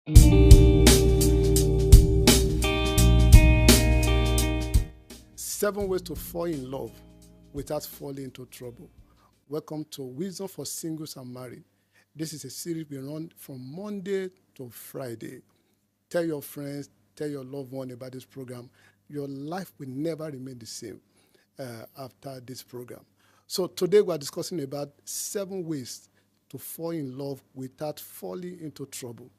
7 ways to fall in love without falling into trouble. Welcome to Wisdom for Singles and Married. This is a series we run from Monday to Friday. Tell your friends, tell your loved one about this program. Your life will never remain the same after this program. So today we are discussing about 7 ways to fall in love without falling into trouble.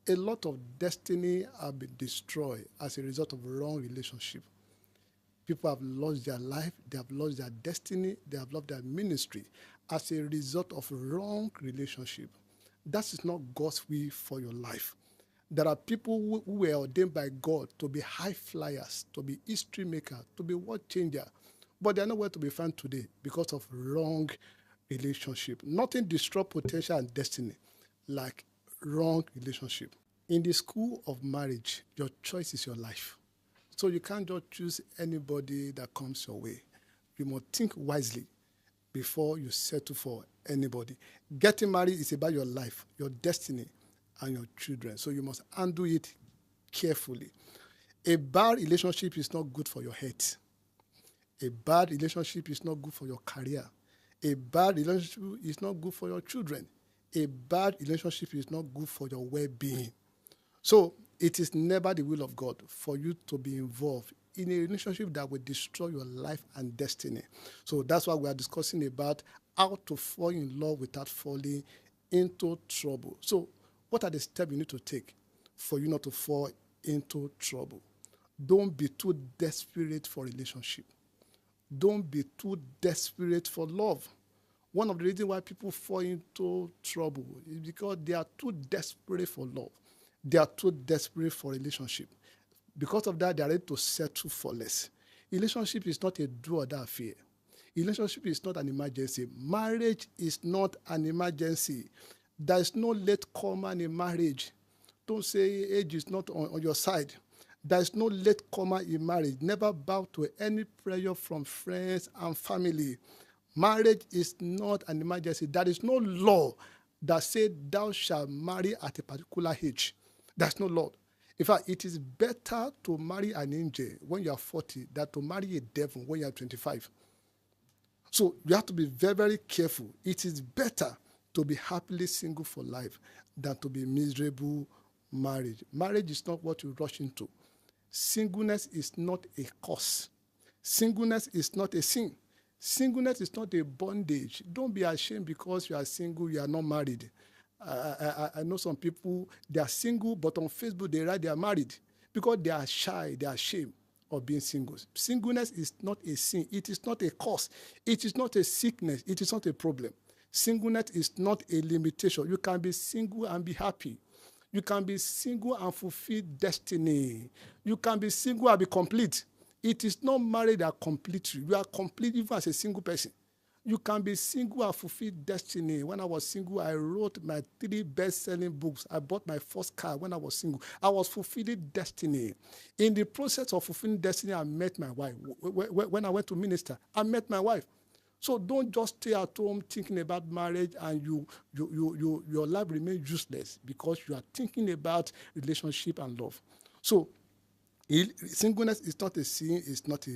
A lot of destiny have been destroyed as a result of wrong relationship. People have lost their life, they have lost their destiny, they have lost their ministry as a result of wrong relationship. That is not God's will for your life. There are people who were ordained by God to be high flyers, to be history makers, to be world changer, but they are nowhere to be found today because of wrong relationship. Nothing destroys potential and destiny like wrong relationship. In the school of marriage, your choice is your life. So you can't just choose anybody that comes your way. You must think wisely before you settle for anybody. Getting married is about your life, your destiny, and your children. So you must handle it carefully. A bad relationship is not good for your health. A bad relationship is not good for your career. A bad relationship is not good for your children. A bad relationship is not good for your well-being. So it is never the will of God for you to be involved in a relationship that will destroy your life and destiny. So that's why we are discussing about how to fall in love without falling into trouble. So what are the steps you need to take for you not to fall into trouble? Don't be too desperate for relationship. Don't be too desperate for love. One of the reasons why people fall into trouble is because they are too desperate for love. They are too desperate for relationship. Because of that, they are ready to settle for less. Relationship is not a do or die affair. Relationship is not an emergency. Marriage is not an emergency. There is no late comer in marriage. Don't say age is not on your side. There is no late comer in marriage. Never bow to any pressure from friends and family. Marriage is not an emergency. There is no law that says thou shalt marry at a particular age. There's no law. In fact, it is better to marry an angel when you are 40 than to marry a devil when you are 25. So you have to be very, very careful. It is better to be happily single for life than to be miserable marriage. Marriage is not what you rush into. Singleness is not a curse. Singleness is not a sin. Singleness is not a bondage. Don't be ashamed because you are single, you are not married. I know some people, they are single, but on Facebook they write they are married because they are shy, they are ashamed of being single. Singleness is not a sin. It is not a curse. It is not a sickness. It is not a problem. Singleness is not a limitation. You can be single and be happy. You can be single and fulfill destiny. You can be single and be complete. It is not marriage that completes you. You are complete even as a single person. You can be single and fulfill destiny. When I was single, I wrote my 3 best-selling books. I bought my first car when I was single. I was fulfilling destiny. In the process of fulfilling destiny, I met my wife. When I went to minister, I met my wife. So don't just stay at home thinking about marriage and your life remains useless because you are thinking about relationship and love. So singleness is not a sin. It's not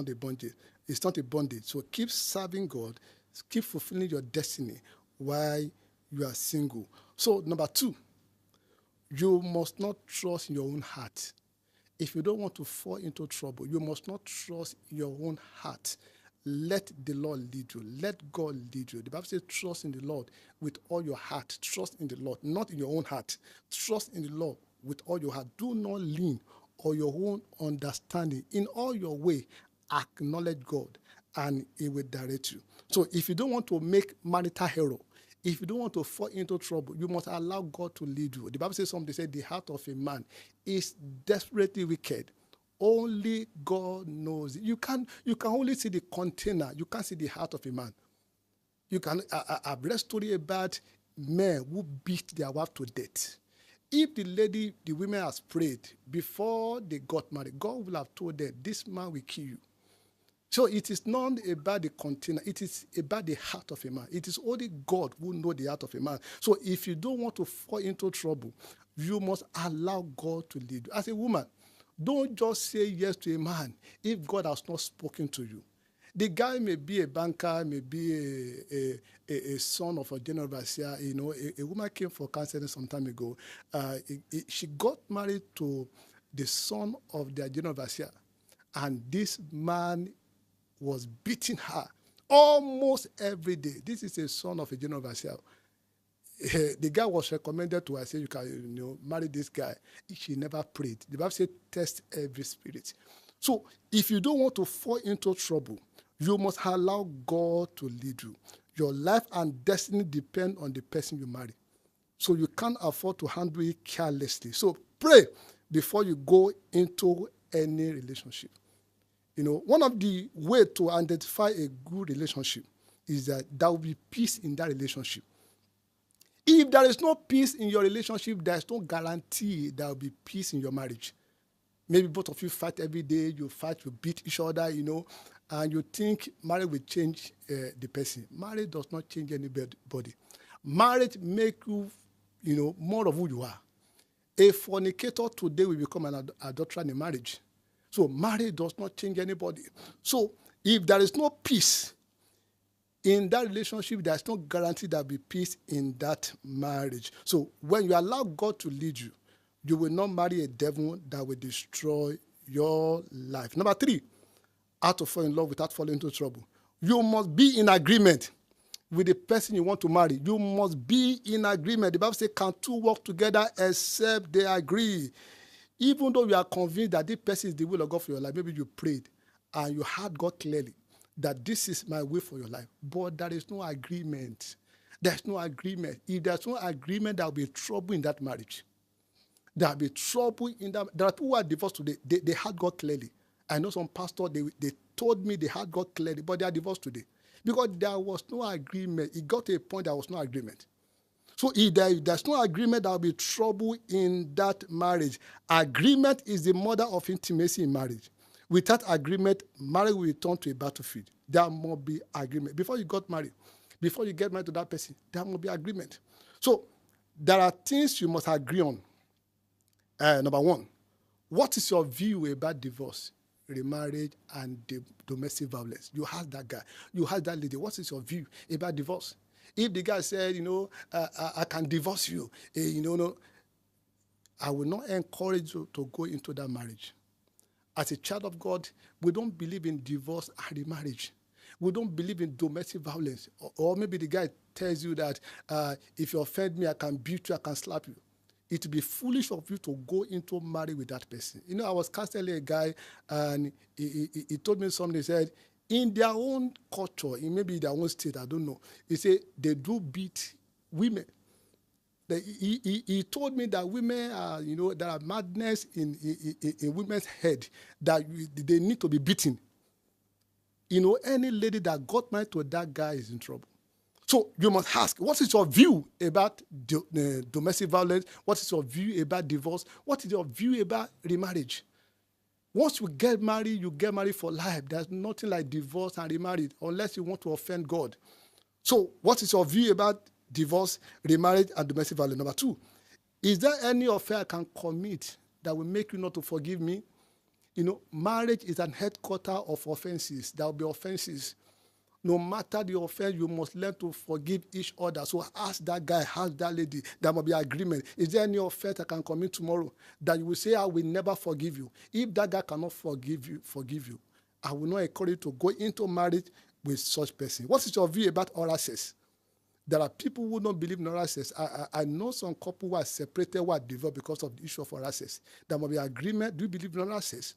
a bondage. It's not a bondage. So keep serving God. Keep fulfilling your destiny while you are single. So number 2, you must not trust in your own heart. If you don't want to fall into trouble, you must not trust your own heart. Let the Lord lead you. Let God lead you. The Bible says trust in the Lord with all your heart. Trust in the Lord, not in your own heart. Trust in the Lord with all your heart. Do not lean on your own understanding. In all your way, acknowledge God and He will direct you. So if you don't want to make marital error, if you don't want to fall into trouble, you must allow God to lead you. The Bible says something, said the heart of a man is desperately wicked. Only God knows. You can only see the container. You can't see the heart of a man. You can. I've read a story about men who beat their wife to death. If the women has prayed before they got married, God will have told them, this man will kill you. So it is not about the container. It is about the heart of a man. It is only God who knows the heart of a man. So if you don't want to fall into trouble, You must allow God to lead you. As a woman, don't just say yes to a man if God has not spoken to you. The guy may be a banker, may be a son of a general overseer. A woman came for counseling some time ago. She got married to the son of their general overseer, and this man was beating her almost every day. This is a son of a general overseer. The guy was recommended to her, say, you can marry this guy. She never prayed. The Bible says, test every spirit. So if you don't want to fall into trouble, you must allow God to lead you. Your life and destiny depend on the person you marry. So you can't afford to handle it carelessly. So pray before you go into any relationship. One of the ways to identify a good relationship is that there will be peace in that relationship. If there is no peace in your relationship, there is no guarantee there will be peace in your marriage. Maybe both of you fight every day, you fight, you beat each other, and you think marriage will change the person. Marriage does not change anybody. Marriage makes you, more of who you are. A fornicator today will become an adulterer in marriage. So marriage does not change anybody. So if there is no peace in that relationship, there is no guarantee there will be peace in that marriage. So when you allow God to lead you, you will not marry a devil that will destroy your life. Number 3, how to fall in love without falling into trouble. You must be in agreement with the person you want to marry. You must be in agreement. The Bible says, can two work together except they agree? Even though you are convinced that this person is the will of God for your life, maybe you prayed and you heard God clearly that this is my will for your life, but there is no agreement. There's no agreement. If there's no agreement, there will be trouble in that marriage. There will be trouble in that. There are people who are divorced today. They heard God clearly. I know some pastors, they told me they heard God clearly, but they are divorced today. Because there was no agreement. It got to a point there was no agreement. So if there's no agreement, there will be trouble in that marriage. Agreement is the mother of intimacy in marriage. Without agreement, marriage will turn to a battlefield. There must be agreement. Before you got married, before you get married to that person, there must be agreement. So there are things you must agree on. Number 1, what is your view about divorce, remarriage, and domestic violence? You ask that guy, you ask that lady, what is your view about divorce? If the guy said, I can divorce you, no, I will not encourage you to go into that marriage. As a child of God, we don't believe in divorce and remarriage. We don't believe in domestic violence. Or maybe the guy tells you that if you offend me, I can beat you, I can slap you. It would be foolish of you to go into marriage with that person. I was counseling a guy, and he told me something. He said, in their own culture, in maybe their own state, I don't know, he said they do beat women. He told me that women are, there are madness in women's head, that they need to be beaten. Any lady that got married to that guy is in trouble. So you must ask, what is your view about domestic violence? What is your view about divorce? What is your view about remarriage? Once you get married for life. There's nothing like divorce and remarriage unless you want to offend God. So what is your view about divorce, remarriage, and domestic violence? Number 2, is there any affair I can commit that will make you not to forgive me? Marriage is an headquarter of offenses. There will be offenses. No matter the offense, you must learn to forgive each other. So ask that guy, ask that lady. There must be agreement. Is there any offense I can commit tomorrow that you will say, I will never forgive you? If that guy cannot forgive you, I will not encourage you to go into marriage with such person. What is your view about oral sex? There are people who don't believe in oral sex. I know some couple who are separated, who are divorced because of the issue of oral sex. There must be agreement. Do you believe in oral sex?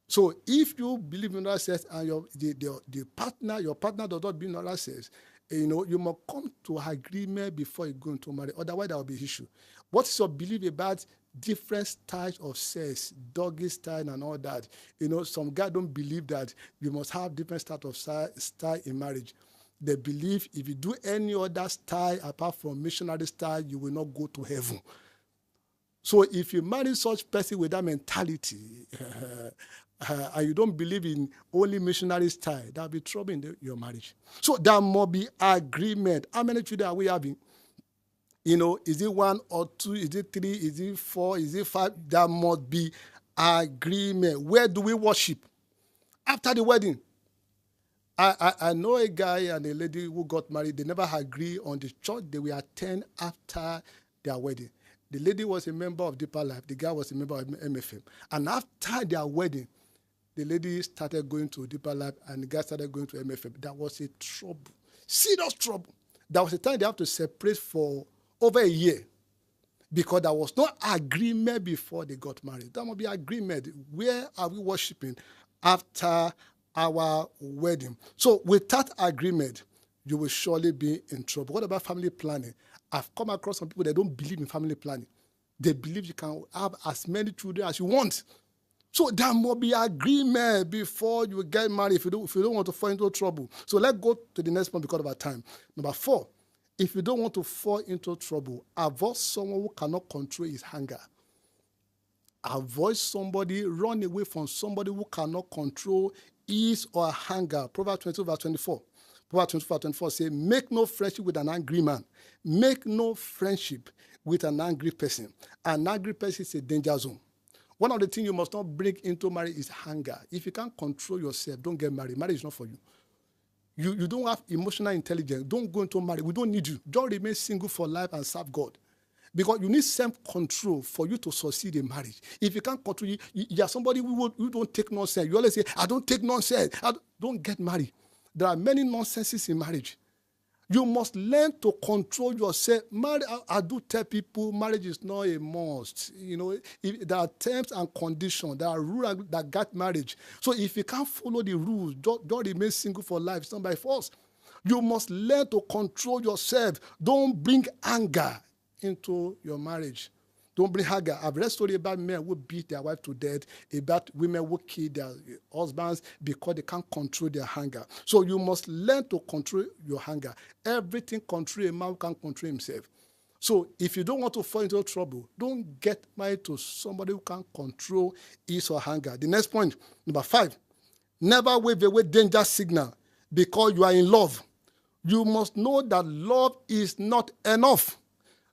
So if you believe in oral sex and your partner does not believe in oral sex, you must come to agreement before you go into marriage. Otherwise, there will be issue. What is your belief about different styles of sex, doggy style and all that? Some guys don't believe that you must have different style in marriage. They believe if you do any other style apart from missionary style, you will not go to heaven. So if you marry such person with that mentality, and you don't believe in only missionary style, there will be trouble in your marriage. So there must be agreement. How many children are we having? Is it 1 or 2? Is it 3? Is it 4? Is it 5? There must be agreement. Where do we worship? After the wedding. I know a guy and a lady who got married. They never agreed on the church they will attend after their wedding. The lady was a member of Deeper Life. The guy was a member of MFM. And after their wedding, the lady started going to Deeper Life and the guy started going to MFM. That was a trouble. Serious trouble. That was the time they have to separate for over a year because there was no agreement before they got married. There must be agreement. Where are we worshiping after our wedding? So without agreement, you will surely be in trouble. What about family planning? I've come across some people that don't believe in family planning. They believe you can have as many children as you want. So there must be agreement before you get married if you don't want to fall into trouble. So let's go to the next point because of our time. Number 4, if you don't want to fall into trouble, avoid someone who cannot control his anger. Avoid somebody, run away from somebody who cannot control his or her anger. Proverbs 22 verse 24. Proverbs 22 verse 24 says, make no friendship with an angry man. Make no friendship with an angry person. An angry person is a danger zone. One of the things you must not bring into marriage is anger. If you can't control yourself, don't get married. Marriage is not for you. You don't have emotional intelligence. Don't go into marriage. We don't need you. Just remain single for life and serve God. Because you need self-control for you to succeed in marriage. If you can't control, you are somebody who don't take nonsense. You always say, I don't take nonsense. Don't get married. There are many nonsenses in marriage. You must learn to control yourself. I do tell people marriage is not a must. There are terms and conditions. There are rules that guide marriage. So if you can't follow the rules, don't remain single for life. It's not by force. You must learn to control yourself. Don't bring anger into your marriage. Don't bring anger. I've read stories about men who beat their wife to death, about women who kill their husbands because they can't control their anger. So you must learn to control your anger. Everything control a man who can't control himself. So if you don't want to fall into trouble, don't get married to somebody who can't control his or her anger. The next point, number 5, never wave away danger signal because you are in love. You must know that love is not enough.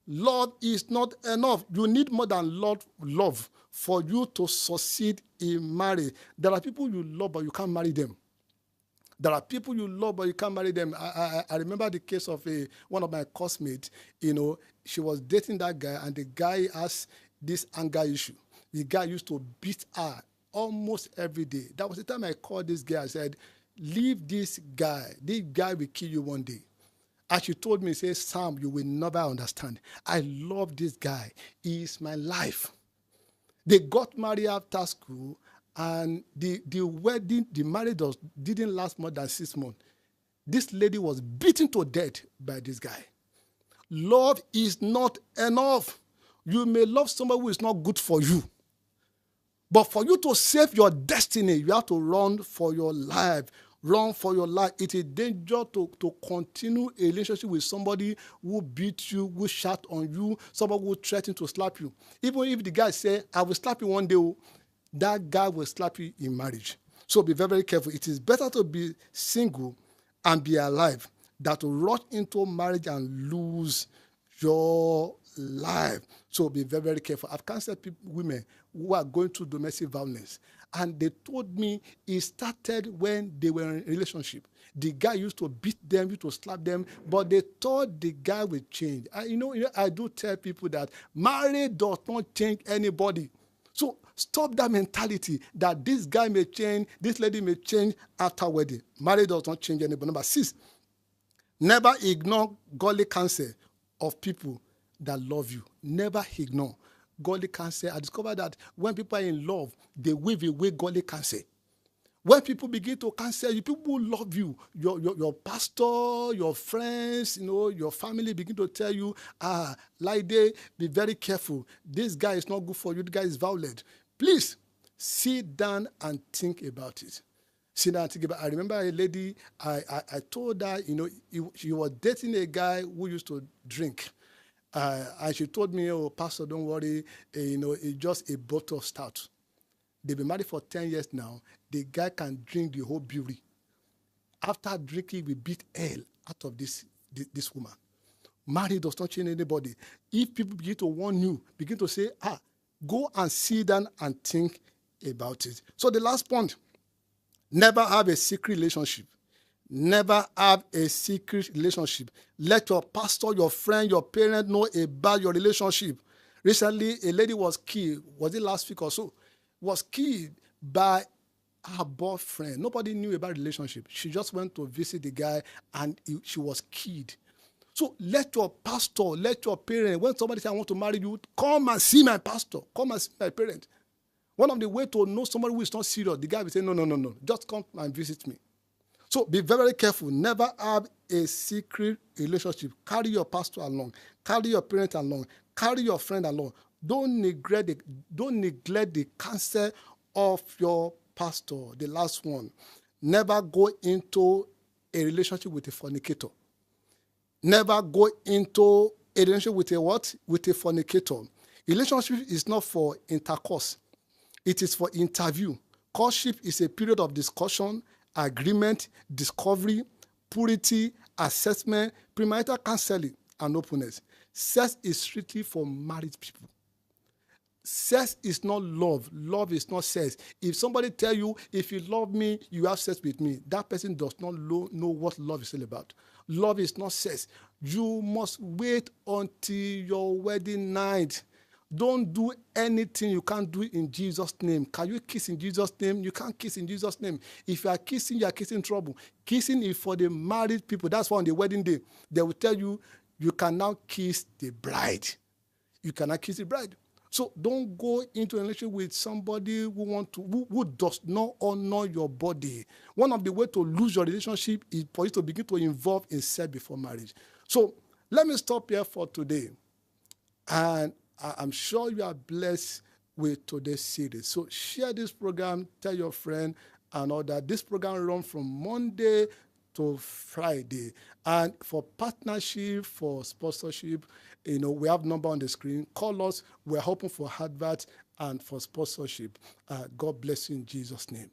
Love is not enough. You need more than love for you to succeed in marriage. There are people you love, but you can't marry them. There are people you love, but you can't marry them. I remember the case of one of my classmates. She was dating that guy, and the guy has this anger issue. The guy used to beat her almost every day. That was the time I called this guy. I said, leave this guy. This guy will kill you one day. And she told me, say, Sam, you will never understand. I love this guy. He is my life. They got married after school, and the wedding, the marriage didn't last more than 6 months. This lady was beaten to death by this guy. Love is not enough. You may love somebody who is not good for you. But for you to save your destiny, you have to run for your life. Run for your life. It is dangerous to continue a relationship with somebody who beat you, who shout on you, somebody who threatens to slap you. Even if the guy says, I will slap you one day, that guy will slap you in marriage. So be very, very careful. It is better to be single and be alive than to rush into marriage and lose your life. So be very, very careful. I've counseled women who are going through domestic violence. And they told me it started when they were in a relationship. The guy used to beat them, used to slap them, but they thought the guy would change. I do tell people that marriage does not change anybody. So stop that mentality that this guy may change, this lady may change after wedding. Marriage does not change anybody. Number 6, never ignore godly counsel of people that love you. Never ignore godly counsel. I discovered that when people are in love, they wave away godly counsel. When people begin to counsel you, people who love you, your pastor, your friends, your family begin to tell you, Lide, be very careful. This guy is not good for you. This guy is violent. Please sit down and think about it. Sit down and think about it. I remember a lady, I told her, she was dating a guy who used to drink. And she told me, oh, Pastor, don't worry, it's just a bottle of stout. They've been married for 10 years now. The guy can drink the whole brewery. After drinking, we beat hell out of this woman. Marriage does not change anybody. If people begin to warn you, begin to say, go and sit down and think about it. So the last point, never have a secret relationship. Never have a secret relationship. Let your pastor, your friend, your parent know about your relationship. Recently, a lady was killed, was it last week or so? Was killed by her boyfriend. Nobody knew about the relationship. She just went to visit the guy and she was killed. So let your pastor, let your parent, when somebody says, I want to marry you, come and see my pastor, come and see my parent. One of the ways to know somebody who is not serious, the guy will say, no, just come and visit me. So be very, very careful. Never have a secret relationship. Carry your pastor along. Carry your parent along. Carry your friend along. Don't neglect the counsel of your pastor. The last one. Never go into a relationship with a fornicator. Never go into a relationship with a what? With a fornicator. Relationship is not for intercourse. It is for interview. Courtship is a period of discussion, agreement, discovery, purity, assessment, premarital counseling, and openness. Sex is strictly for married people. Sex is not love. Love is not sex. If somebody tell you, if you love me, you have sex with me, that person does not know what love is all about. Love is not sex. You must wait until your wedding night. Don't do anything you can't do in Jesus' name. Can you kiss in Jesus' name? You can't kiss in Jesus' name. If you are kissing trouble. Kissing is for the married people. That's why on the wedding day, they will tell you, you can now kiss the bride. You cannot kiss the bride. So don't go into a relationship with somebody who does not honor your body. One of the ways to lose your relationship is for you to begin to involve in sex before marriage. So let me stop here for today. And I'm sure you are blessed with today's series. So share this program, tell your friend and all that. This program runs from Monday to Friday. And for partnership, for sponsorship, we have number on the screen. Call us. We're hoping for adverts and for sponsorship. God bless you in Jesus' name.